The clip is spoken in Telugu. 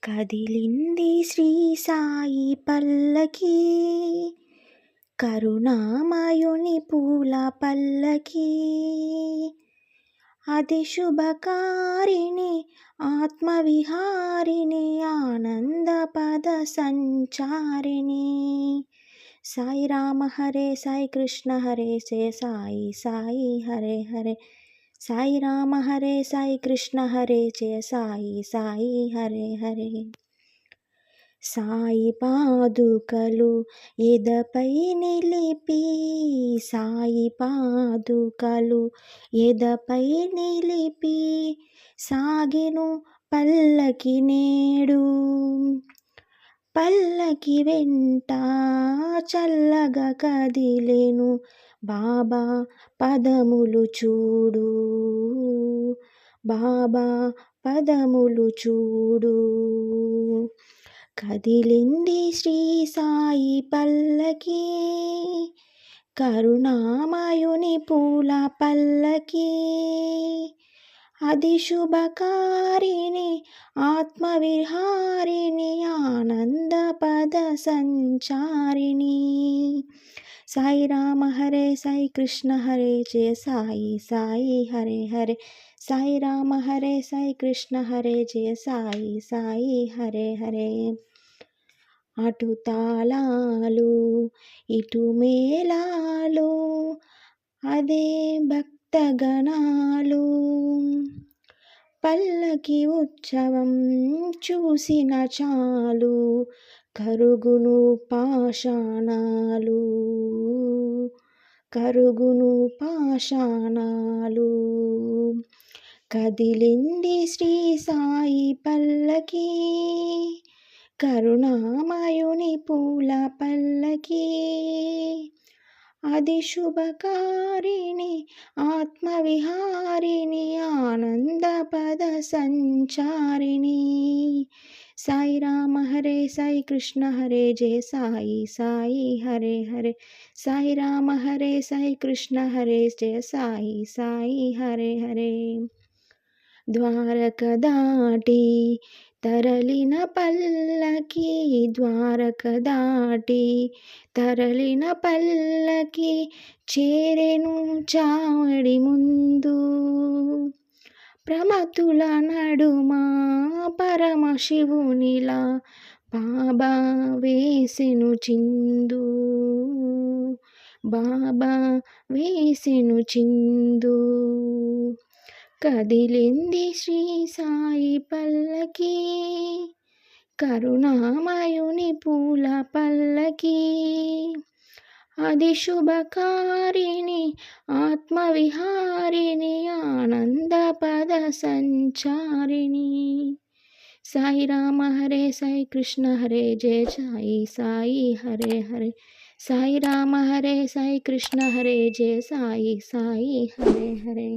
కదిలింది శ్రీ సాయి పల్లకి, కరుణామయుని పూల పల్లకి. అది శుభకారిణి ఆత్మవిహారిణి ఆనంద పద సంచారిణి. సాయి రామ హరే సాయి కృష్ణ హరే జయ సాయి సాయి హరే హరే. సాయి రామ హరే సాయి కృష్ణ హరే జయ సాయి సాయి హరే హరే. సాయి పాదుకలు ఎదపై నిలిపి, సాయి పాదుకలు ఎదపై నిలిపి, సాగెను పల్లకి నేడు. పల్లకి వెంట చల్లగా కదిలెను బాబా పదములు చూడు, బాబా పదములు చూడు. కదిలింది శ్రీ సాయి పల్లకి, కరుణామయుని పూల పల్లకి. అది శుభకారిణి ఆత్మవిహారిణి ఆనంద పద సంచారిణి. సాయి రామ హరే సాయి కృష్ణ హరే జయ సాయి సాయి హరే హరే. సాయి రామ హరే సాయి కృష్ణ హరే జయ సాయి సాయి హరే హరే. అటు తాళాలు ఇటు మేళాలు, అదే భక్తగణాలు. పల్లకి ఉత్సవం చూసిన చాలు, కరుగును పాషాణాలు, కరుగును పాషాణాలు. కదిలింది శ్రీ సాయి పల్లకి, కరుణామయుని పూల పల్లకి. అది శుభకారిణి ఆత్మవిహారిణి ఆనంద పద సంచారిణి. సాయి రామ హరే సాయి కృష్ణ హరే జయ సాయి సాయి హరే హరే. సాయి రామ హరే సాయి కృష్ణ హరే జయ సాయి సాయి హరే హరే. ద్వారక దాటి తరలిన పల్లకి, ద్వారక దాటి తరలిన పల్లకి, చేరెను చావడి ముందు. ప్రమతుల నడుమ పరమశివునిలా బాబా వేసెను చిందు, బాబా వేసెను చిందు. కదిలింది శ్రీ సాయి పల్లకి, కరుణామయుని పూల పల్లకి. అది శుభకారిణి ఆత్మవిహారిణి ఆనంద పద సంచారిణి. సాయి రామ హరే సాయి కృష్ణ హరే జయ సాయి సాయి హరే హరే. సాయి రామ హరే సాయి కృష్ణ హరే జయ సాయి సాయి హరే హరే.